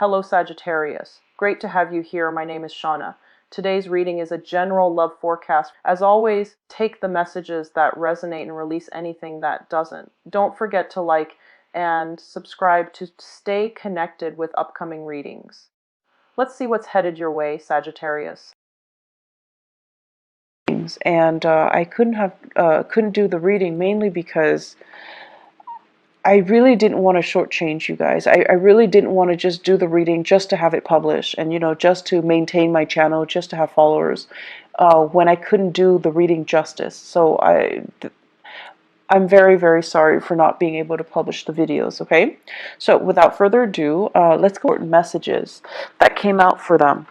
Hello Sagittarius. Great to have you here. My name is Shauna. Today's reading is a general love forecast. As always, take the messages that resonate and release anything that doesn't. Don't forget to like and subscribe to stay connected with upcoming readings. Let's see what's headed your way, Sagittarius. And I couldn't do the reading mainly because I really didn't want to shortchange you guys. I really didn't want to just do the reading just to have it published and, just to maintain my channel, just to have followers, when I couldn't do the reading justice. So I'm very, very sorry for not being able to publish the videos, okay? So without further ado, let's go over messages that came out for them.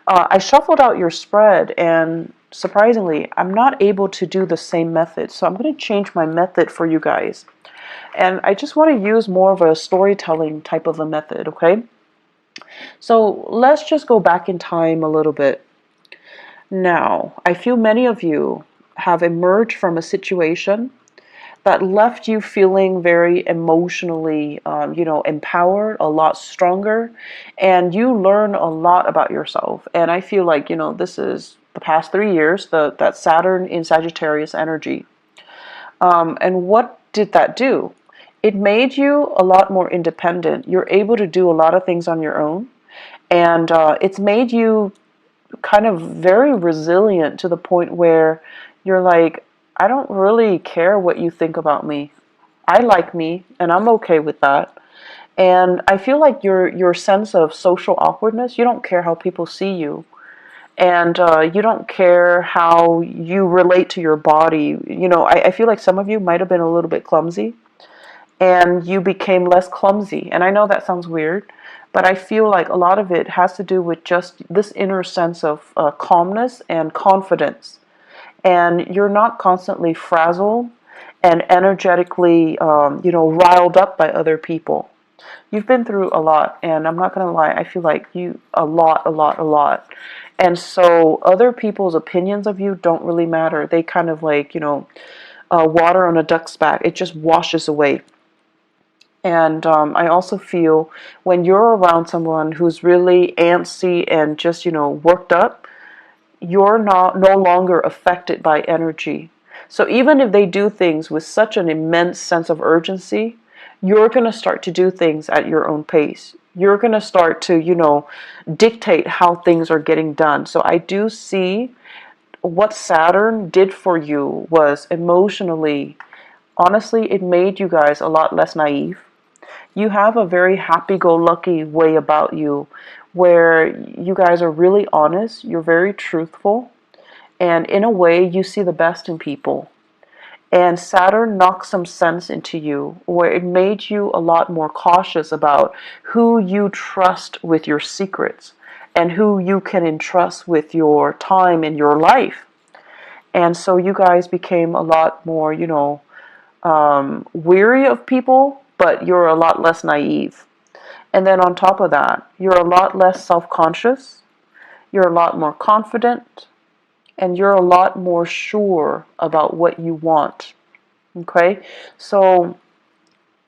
I shuffled out your spread, and surprisingly, I'm not able to do the same method. So I'm going to change my method for you guys. And I just want to use more of a storytelling type of a method, okay? So let's just go back in time a little bit. Now, I feel many of you have emerged from a situation that left you feeling very emotionally, empowered, a lot stronger, and you learn a lot about yourself. And I feel like, this is the past 3 years, that Saturn in Sagittarius energy. And what did that do? It made you a lot more independent. You're able to do a lot of things on your own. And it's made you kind of very resilient to the point where you're like, I don't really care what you think about me. I like me, and I'm okay with that. And I feel like your sense of social awkwardness, you don't care how people see you. And you don't care how you relate to your body. I feel like some of you might have been a little bit clumsy, and you became less clumsy. And I know that sounds weird, but I feel like a lot of it has to do with just this inner sense of calmness and confidence. And you're not constantly frazzled and energetically, riled up by other people. You've been through a lot, and I'm not going to lie, I feel like a lot. And so other people's opinions of you don't really matter. They kind of like, water on a duck's back. It just washes away. And I also feel when you're around someone who's really antsy and just, worked up, you're no longer affected by energy. So even if they do things with such an immense sense of urgency, you're going to start to do things at your own pace. You're going to start to, dictate how things are getting done. So I do see what Saturn did for you was emotionally, honestly, it made you guys a lot less naive. You have a very happy-go-lucky way about you where you guys are really honest, you're very truthful, and in a way you see the best in people. And Saturn knocked some sense into you where it made you a lot more cautious about who you trust with your secrets and who you can entrust with your time in your life. And so you guys became a lot more, weary of people, but you're a lot less naive. And then on top of that, you're a lot less self-conscious, you're a lot more confident, and you're a lot more sure about what you want. Okay? So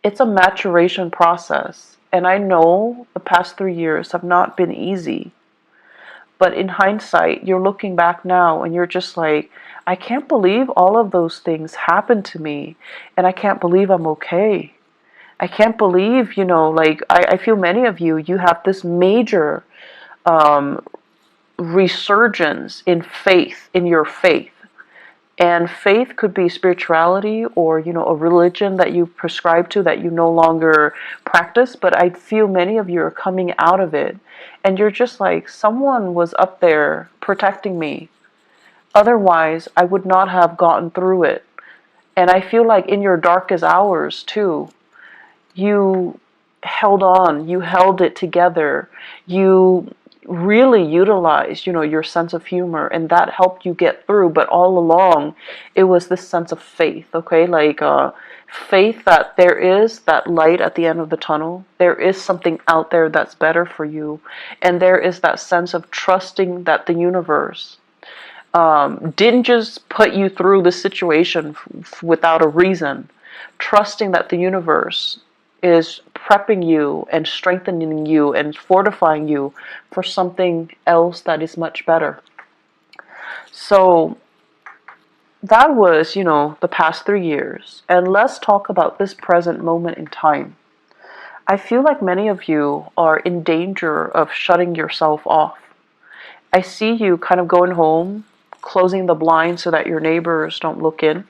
it's a maturation process. And I know the past 3 years have not been easy. But in hindsight, you're looking back now and you're just like, I can't believe all of those things happened to me. And I can't believe I'm okay. I can't believe, I feel many of you have this major resurgence in faith, in your faith. And faith could be spirituality or, a religion that you prescribe to that you no longer practice. But I feel many of you are coming out of it. And you're just like, someone was up there protecting me. Otherwise, I would not have gotten through it. And I feel like in your darkest hours, too, you held on, you held it together, you really utilized, your sense of humor, and that helped you get through. But all along, it was this sense of faith, okay? Like faith that there is that light at the end of the tunnel. There is something out there that's better for you. And there is that sense of trusting that the universe didn't just put you through this situation without a reason. Trusting that the universe is prepping you and strengthening you and fortifying you for something else that is much better. So that was, the past 3 years. And let's talk about this present moment in time. I feel like many of you are in danger of shutting yourself off. I see you kind of going home, closing the blinds so that your neighbors don't look in.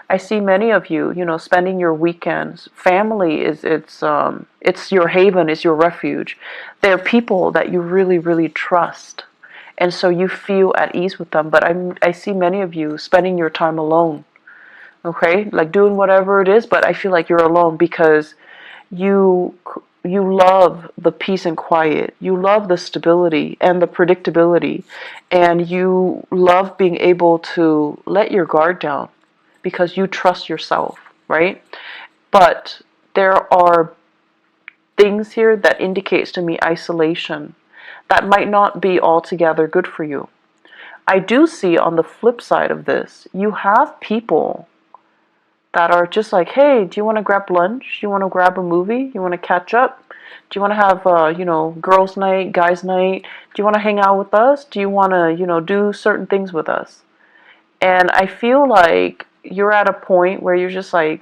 I see many of you, spending your weekends. Family it's your haven, it's your refuge. They're people that you really, really trust. And so you feel at ease with them. But I see many of you spending your time alone. Okay? Like doing whatever it is, but I feel like you're alone because you love the peace and quiet. You love the stability and the predictability. And you love being able to let your guard down because you trust yourself, right? But there are things here that indicates to me isolation that might not be altogether good for you. I do see on the flip side of this, you have people that are just like, hey, do you want to grab lunch? Do you want to grab a movie? You want to catch up? Do you want to have, girls' night, guys' night? Do you want to hang out with us? Do you want to, do certain things with us? And I feel like you're at a point where you're just like,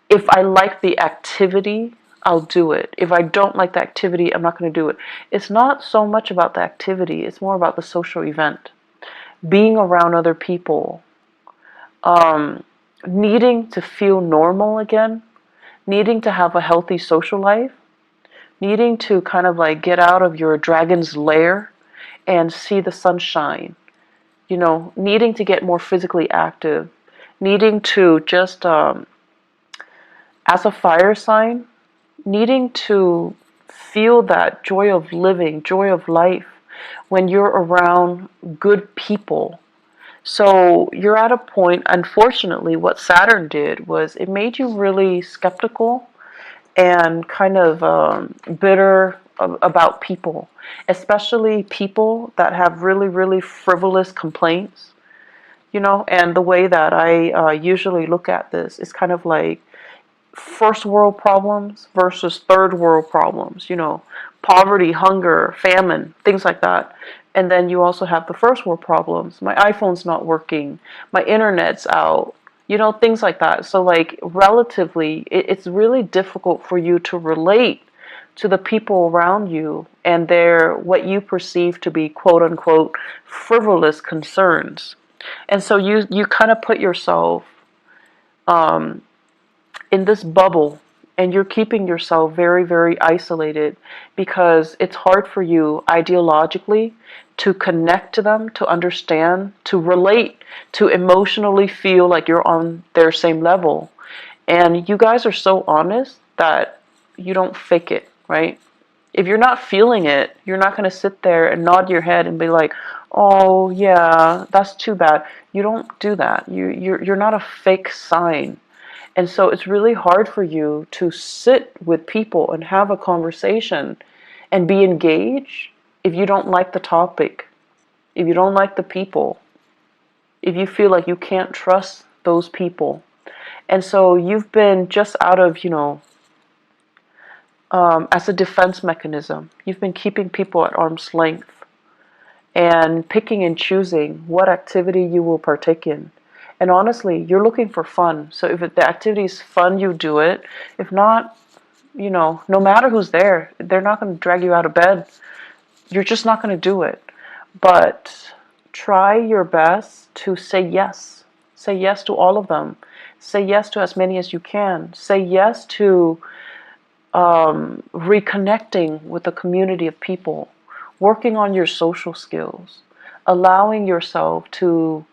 if I like the activity, I'll do it. If I don't like the activity, I'm not going to do it. It's not so much about the activity. It's more about the social event. Being around other people. Needing to feel normal again. Needing to have a healthy social life. Needing to kind of like get out of your dragon's lair and see the sunshine. Needing to get more physically active. Needing to just, as a fire sign, needing to feel that joy of living, joy of life when you're around good people. So you're at a point, unfortunately, what Saturn did was it made you really skeptical and kind of bitter about people, especially people that have really, really frivolous complaints. And the way that I usually look at this is kind of like first world problems versus third world problems, poverty, hunger, famine, things like that. And then you also have the first world problems. My iPhone's not working, my internet's out, things like that. So like relatively, it's really difficult for you to relate to the people around you and their, what you perceive to be quote unquote frivolous concerns. And so you kind of put yourself in this bubble and you're keeping yourself very, very isolated because it's hard for you ideologically to connect to them, to understand, to relate, to emotionally feel like you're on their same level. And you guys are so honest that you don't fake it, right? If you're not feeling it, you're not going to sit there and nod your head and be like, oh yeah, that's too bad. You don't do that. You're not a fake sign. And so it's really hard for you to sit with people and have a conversation and be engaged if you don't like the topic, if you don't like the people, if you feel like you can't trust those people. And so you've been just out of, as a defense mechanism, you've been keeping people at arm's length and picking and choosing what activity you will partake in. And honestly, you're looking for fun. So if the activity is fun, you do it. If not, no matter who's there, they're not going to drag you out of bed. You're just not going to do it. But try your best to say yes. Say yes to all of them. Say yes to as many as you can. Say yes to reconnecting with a community of people. Working on your social skills. Allowing yourself to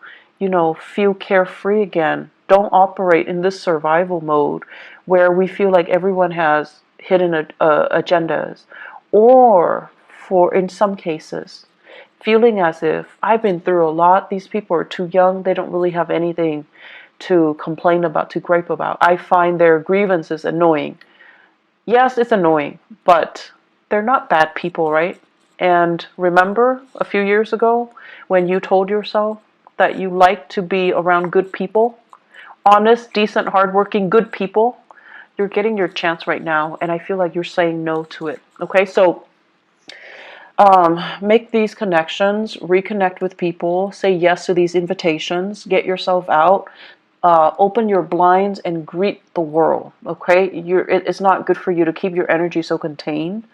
feel carefree again. Don't operate in this survival mode where we feel like everyone has hidden agendas. Or, in some cases, feeling as if I've been through a lot, these people are too young, they don't really have anything to complain about, to gripe about. I find their grievances annoying. Yes, it's annoying, but they're not bad people, right? And remember a few years ago when you told yourself that you like to be around good people, honest, decent, hardworking, good people, You're getting your chance right now, and I feel like you're saying no to it. Okay, so make these connections, reconnect with people, say yes to these invitations, get yourself out, open your blinds and greet the world. Okay, it's not good for you to keep your energy so contained.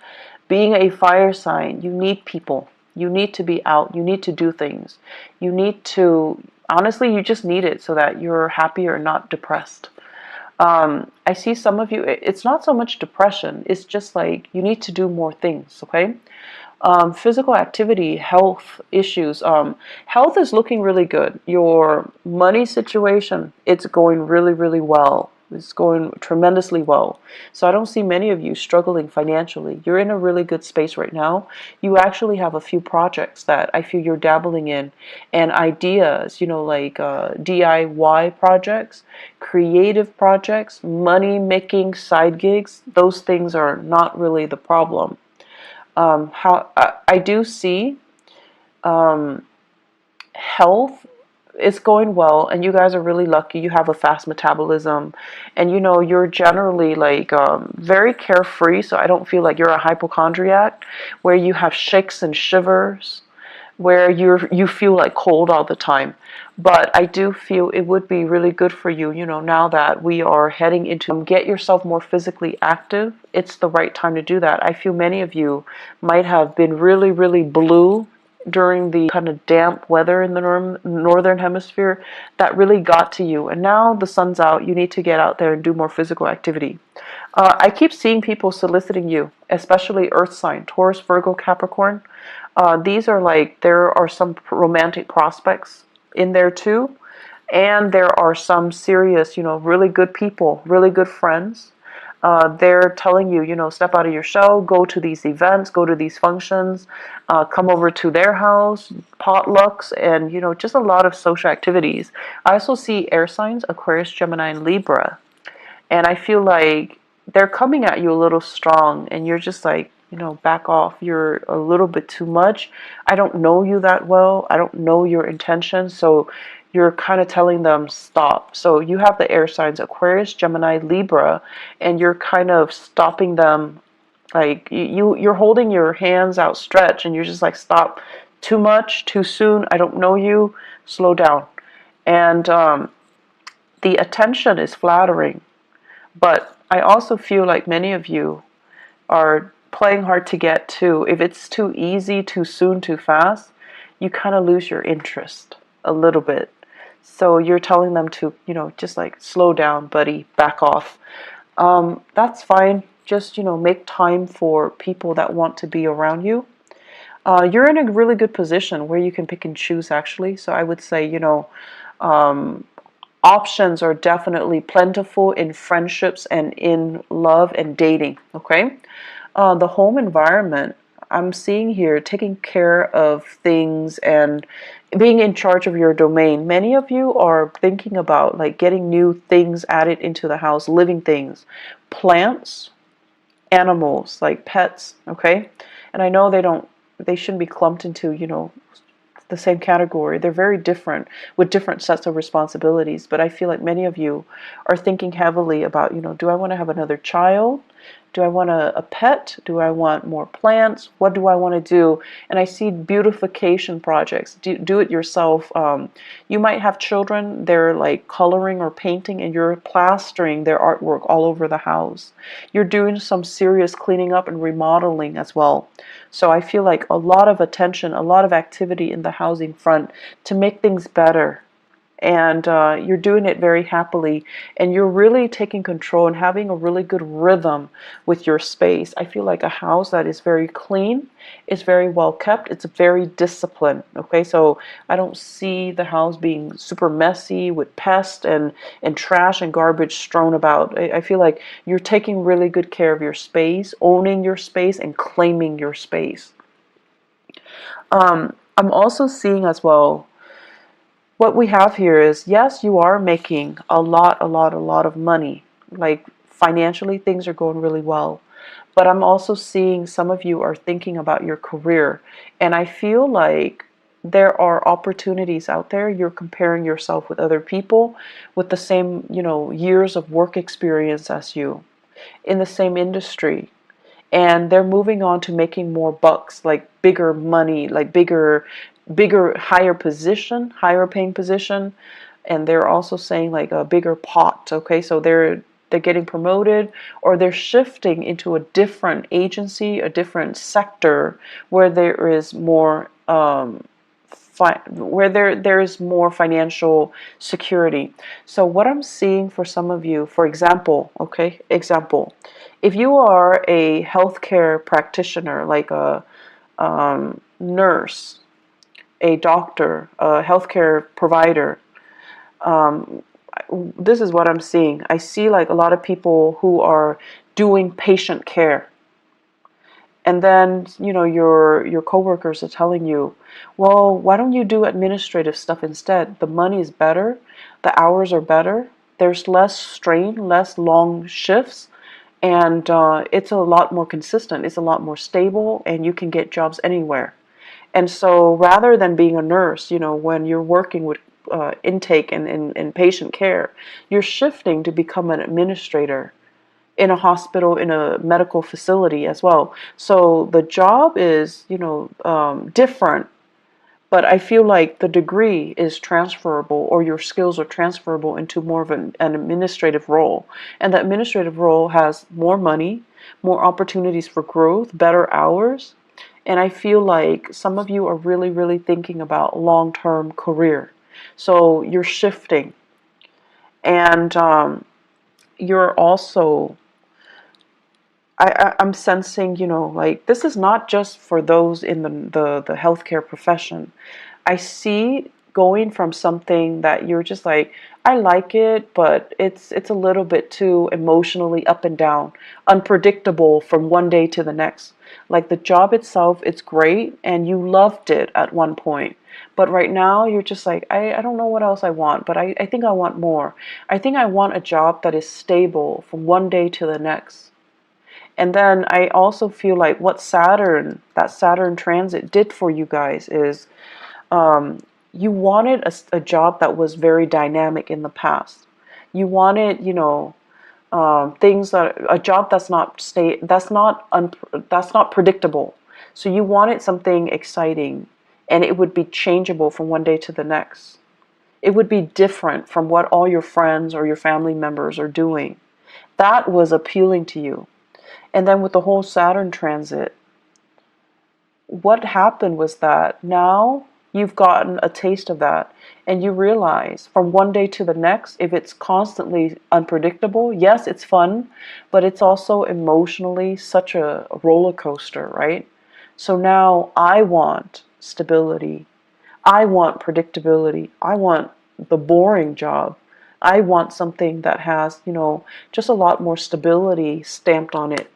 Being a fire sign, you need people. You need to be out. You need to do things. You need to, honestly, you just need it so that you're happier and not depressed. I see some of you, it's not so much depression, it's just like you need to do more things, okay? Physical activity, health issues. Health is looking really good. Your money situation, it's going really, really well. It's going tremendously well. So I don't see many of you struggling financially. You're in a really good space right now. You actually have a few projects that I feel you're dabbling in, and ideas, like DIY projects, creative projects, money making side gigs. Those things are not really the problem. How I do see health is going well, and you guys are really lucky. You have a fast metabolism, and you're generally like very carefree. So I don't feel like you're a hypochondriac, where you have shakes and shivers, where you feel like cold all the time. But I do feel it would be really good for you, now that we are heading into get yourself more physically active. It's the right time to do that. I feel many of you might have been really, really blue during the kind of damp weather in the northern hemisphere that really got to you. And now the sun's out, you need to get out there and do more physical activity. I keep seeing people soliciting you, especially earth sign, Taurus, Virgo, Capricorn. These are like, there are some romantic prospects in there too. And there are some serious, really good people, really good friends. They're telling you, step out of your shell, go to these events, go to these functions, come over to their house, potlucks, and, just a lot of social activities. I also see air signs, Aquarius, Gemini, and Libra. And I feel like they're coming at you a little strong, and you're just like, back off. You're a little bit too much. I don't know you that well. I don't know your intentions. So you're kind of telling them stop. So you have the air signs Aquarius, Gemini, Libra, and you're kind of stopping them. Like you're holding your hands outstretched, and you're just like, stop. Too much, too soon. I don't know you. Slow down. And the attention is flattering. But I also feel like many of you are playing hard to get too. If it's too easy, too soon, too fast, you kind of lose your interest a little bit. So you're telling them to, just like slow down, buddy, back off. That's fine. Just, make time for people that want to be around you. You're in a really good position where you can pick and choose, actually. So I would say, options are definitely plentiful in friendships and in love and dating, okay? The home environment, I'm seeing here, taking care of things and being in charge of your domain. Many of you are thinking about like getting new things added into the house, living things, plants, animals, like pets, okay? And I know they shouldn't be clumped into, the same category. They're very different with different sets of responsibilities. But I feel like many of you are thinking heavily about, do I want to have another child? Do I want a pet? Do I want more plants? What do I want to do? And I see beautification projects. Do it yourself. You might have children, they're like coloring or painting, and you're plastering their artwork all over the house. You're doing some serious cleaning up and remodeling as well. So I feel like a lot of attention, a lot of activity in the housing front to make things better. And you're doing it very happily, and you're really taking control and having a really good rhythm with your space. I feel like a house that is very clean, is very well kept, it's very disciplined. Okay, so I don't see the house being super messy with pests and trash and garbage strewn about. I feel like you're taking really good care of your space, owning your space, and claiming your space. I'm also seeing as well, what we have here is, yes, you are making a lot of money. Like financially, things are going really well. But I'm also seeing some of you are thinking about your career. And I feel like there are opportunities out there. You're comparing yourself with other people with the same, years of work experience as you. in the same industry, and they're moving on to making more bucks, like bigger money, like bigger, higher position, higher paying position. And they're also saying like a bigger pot. Okay, so they're getting promoted, or they're shifting into a different agency, a different sector where there is more where there is more financial security. So what I'm seeing for some of you, for example, okay, example, if you are a healthcare practitioner, like a nurse, a doctor, a healthcare provider, this is what I'm seeing. I see like a lot of people who are doing patient care. And then, your coworkers are telling you, well, why don't you do administrative stuff instead? The money is better, the hours are better, there's less strain, less long shifts, and it's a lot more consistent, it's a lot more stable, and you can get jobs anywhere. And so rather than being a nurse, when you're working with intake and patient care, you're shifting to become an administrator in a hospital, in a medical facility as well. So the job is, different, but I feel like the degree is transferable, or your skills are transferable into more of an administrative role. And the administrative role has more money, more opportunities for growth, better hours. And I feel like some of you are really, really thinking about long-term career. So you're shifting, and you're also, I'm sensing, like this is not just for those in the healthcare profession. I see going from something that you're just like, I like it, but it's a little bit too emotionally up and down, unpredictable from one day to the next. Like the job itself, it's great, and you loved it at one point. But right now, you're just like, I don't know what else I want, but I think I want more. I think I want a job that is stable from one day to the next. And then I also feel like what that Saturn transit did for you guys is, you wanted a job that was very dynamic in the past. You wanted, things that a job that's not predictable. So you wanted something exciting, and it would be changeable from one day to the next. It would be different from what all your friends or your family members are doing. That was appealing to you. And then with the whole Saturn transit, what happened was that now you've gotten a taste of that, and you realize from one day to the next, if it's constantly unpredictable, yes, it's fun, but it's also emotionally such a roller coaster, right? So now I want stability. I want predictability. I want the boring job. I want something that has, just a lot more stability stamped on it.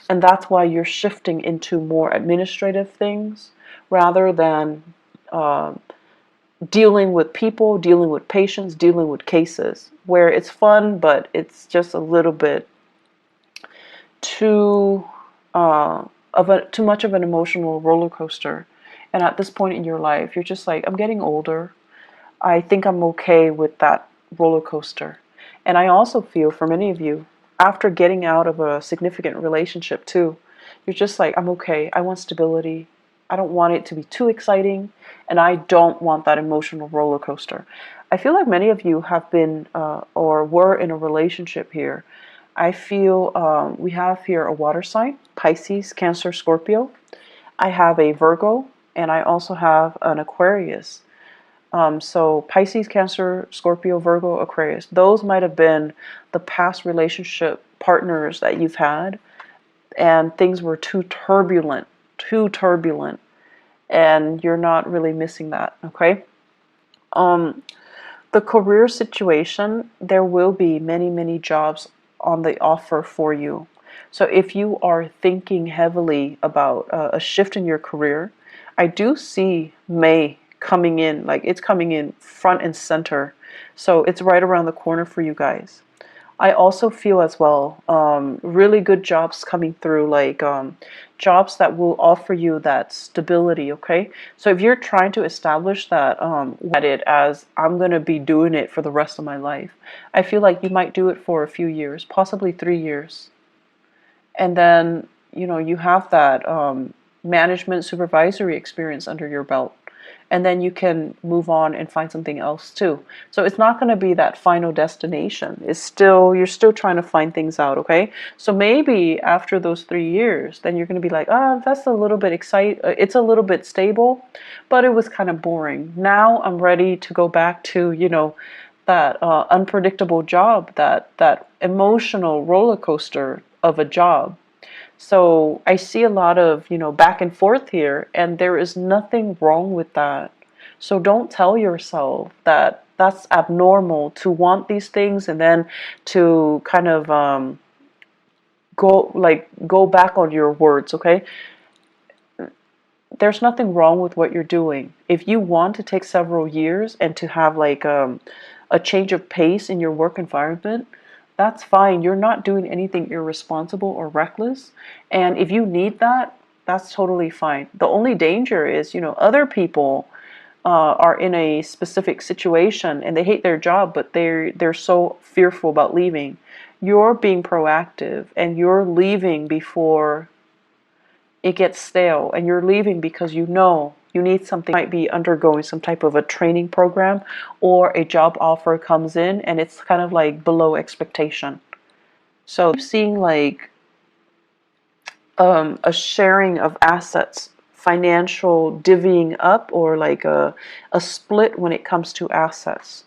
And that's why you're shifting into more administrative things rather than uh, dealing with people, dealing with patients, dealing with cases, where it's fun, but it's just a little bit too too much of an emotional roller coaster. And at this point in your life, you're just like, I'm getting older. I think I'm okay with that roller coaster. And I also feel for many of you, after getting out of a significant relationship too, you're just like, I'm okay. I want stability. I don't want it to be too exciting, and I don't want that emotional roller coaster. I feel like many of you have been or were in a relationship here. I feel we have here a water sign, Pisces, Cancer, Scorpio. I have a Virgo, and I also have an Aquarius. So Pisces, Cancer, Scorpio, Virgo, Aquarius. Those might have been the past relationship partners that you've had, and things were too turbulent, and you're not really missing that, okay? The career situation, there will be many, many jobs on the offer for you. So if you are thinking heavily about a shift in your career, I do see May coming in, like it's coming in front and center. So it's right around the corner for you guys. I also feel as well, really good jobs coming through, like jobs that will offer you that stability, okay? So if you're trying to establish that, at it as I'm going to be doing it for the rest of my life, I feel like you might do it for a few years, possibly 3 years. And then, you know, you have that management supervisory experience under your belt. And then you can move on and find something else too. So it's not going to be that final destination. It's still, you're still trying to find things out, okay? So maybe after those 3 years, then you're going to be like, ah, that's a little bit it's a little bit stable, but it was kind of boring. Now I'm ready to go back to, you know, that unpredictable job, that emotional roller coaster of a job. So I see a lot of, you know, back and forth here, and there is nothing wrong with that. So don't tell yourself that that's abnormal to want these things and then to kind of go back on your words, okay? There's nothing wrong with what you're doing. If you want to take several years and to have like a change of pace in your work environment, that's fine. You're not doing anything irresponsible or reckless. And if you need that, that's totally fine. The only danger is, you know, other people are in a specific situation and they hate their job, but they're so fearful about leaving. You're being proactive and you're leaving before it gets stale, and you're leaving because you know you need something. You might be undergoing some type of a training program, or a job offer comes in and it's kind of like below expectation. So seeing like a sharing of assets, financial divvying up, or like a split when it comes to assets.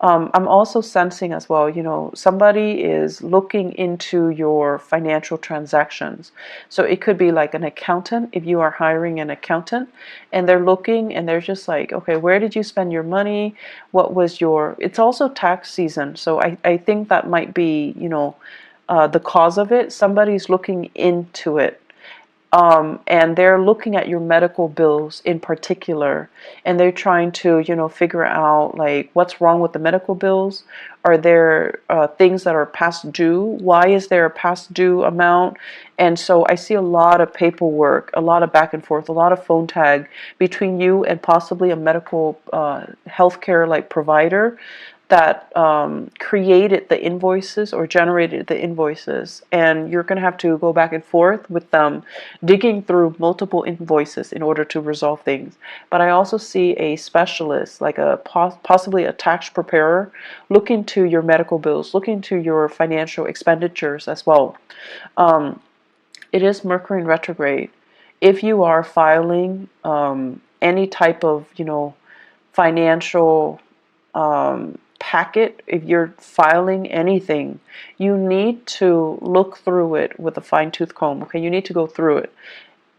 I'm also sensing as well, you know, somebody is looking into your financial transactions. So it could be like an accountant, if you are hiring an accountant, and they're looking and they're just like, okay, where did you spend your money? What was your, it's also tax season. So I think that might be, you know, the cause of it. Somebody's looking into it. And they're looking at your medical bills in particular, and they're trying to, you know, figure out like what's wrong with the medical bills. Are there things that are past due? Why is there a past due amount? And so I see a lot of paperwork, a lot of back and forth, a lot of phone tag between you and possibly a medical healthcare like provider that created the invoices or generated the invoices, and you're going to have to go back and forth with them, digging through multiple invoices in order to resolve things. But I also see a specialist, like a possibly a tax preparer, look into your medical bills, look into your financial expenditures as well. It is Mercury in retrograde. If you are filing any type of, you know, financial packet, if you're filing anything, you need to look through it with a fine-tooth comb. Okay, you need to go through it.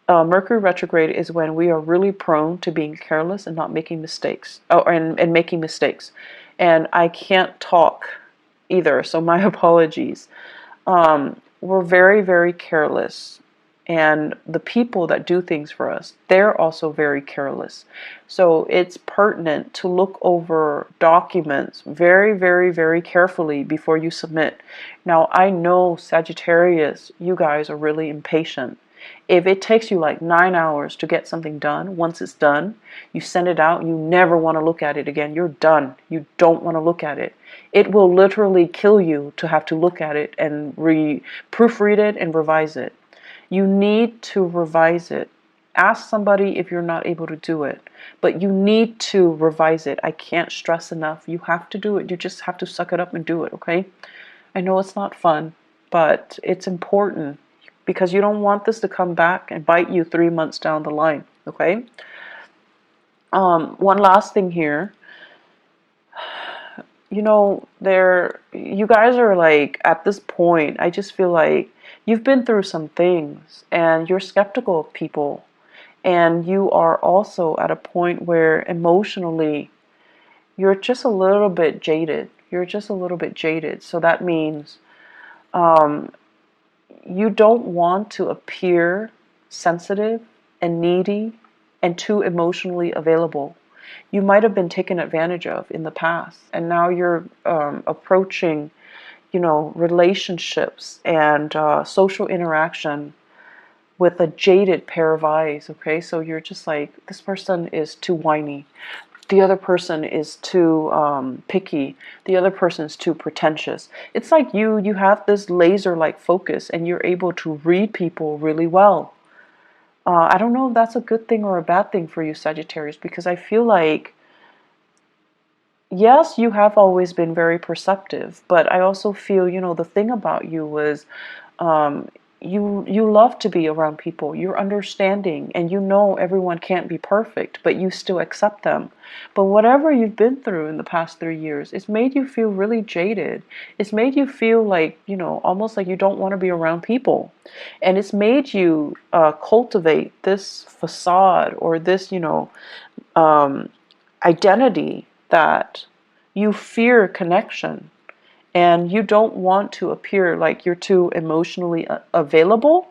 Mercury retrograde is when we are really prone to being careless and not making mistakes, and making mistakes. And I can't talk either, so my apologies. We're very, very careless. And the people that do things for us, they're also very careless. So it's pertinent to look over documents very, very, very carefully before you submit. Now, I know Sagittarius, you guys are really impatient. If it takes you like 9 hours to get something done, once it's done, you send it out, you never want to look at it again. You're done. You don't want to look at it. It will literally kill you to have to look at it and proofread it and revise it. You need to revise it. Ask somebody if you're not able to do it, but you need to revise it. I can't stress enough. You have to do it. You just have to suck it up and do it, okay? I know it's not fun, but it's important because you don't want this to come back and bite you 3 months down the line, okay? One last thing here. You know, you guys are like, at this point, I just feel like you've been through some things and you're skeptical of people, and you are also at a point where emotionally you're just a little bit jaded. You're just a little bit jaded. So that means you don't want to appear sensitive and needy and too emotionally available. You might have been taken advantage of in the past, and now you're approaching, you know, relationships and social interaction with a jaded pair of eyes, okay? So you're just like, this person is too whiny. the other person is too picky, the other person is too pretentious. It's like you have this laser-like focus and you're able to read people really well. I don't know if that's a good thing or a bad thing for you, Sagittarius, because I feel like, yes, you have always been very perceptive, but I also feel, the thing about you was, um, you love to be around people. You're understanding, and everyone can't be perfect, but you still accept them. But whatever you've been through in the past 3 years, it's made you feel really jaded. It's made you feel like, almost like you don't want to be around people. And it's made you cultivate this facade or this, um, identity that you fear connection and you don't want to appear like you're too emotionally available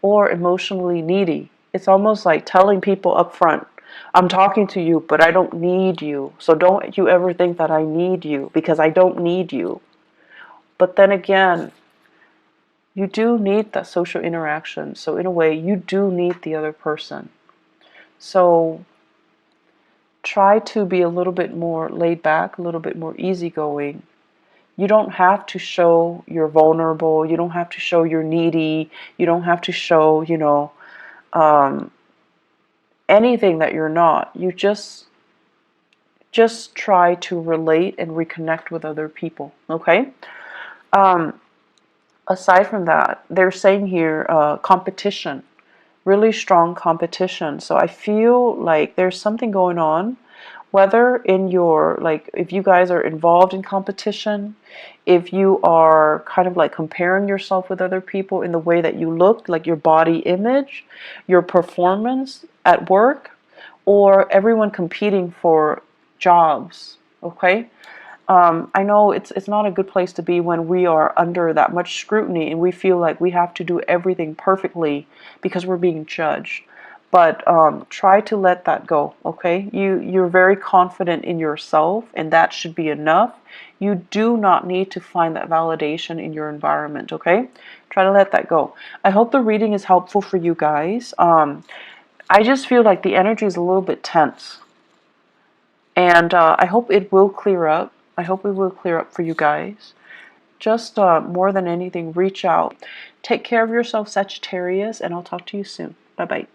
or emotionally needy. It's almost like telling people up front, I'm talking to you, but I don't need you. So don't you ever think that I need you, because I don't need you. But then again, you do need that social interaction. So in a way, you do need the other person. So try to be a little bit more laid back, a little bit more easygoing. You don't have to show you're vulnerable. You don't have to show you're needy. You don't have to show, um, anything that you're not. You just try to relate and reconnect with other people. Okay. Um, Aside from that, they're saying here competition, really strong competition. So I feel like there's something going on, whether in your, like, if you guys are involved in competition, if you are kind of like comparing yourself with other people in the way that you look, like your body image, your performance at work, or everyone competing for jobs. Okay. I know it's not a good place to be when we are under that much scrutiny and we feel like we have to do everything perfectly because we're being judged. But try to let that go, okay? You're very confident in yourself, and that should be enough. You do not need to find that validation in your environment, okay? Try to let that go. I hope the reading is helpful for you guys. I just feel like the energy is a little bit tense. And I hope it will clear up. I hope it will clear up for you guys. Just more than anything, reach out. Take care of yourself, Sagittarius, and I'll talk to you soon. Bye-bye.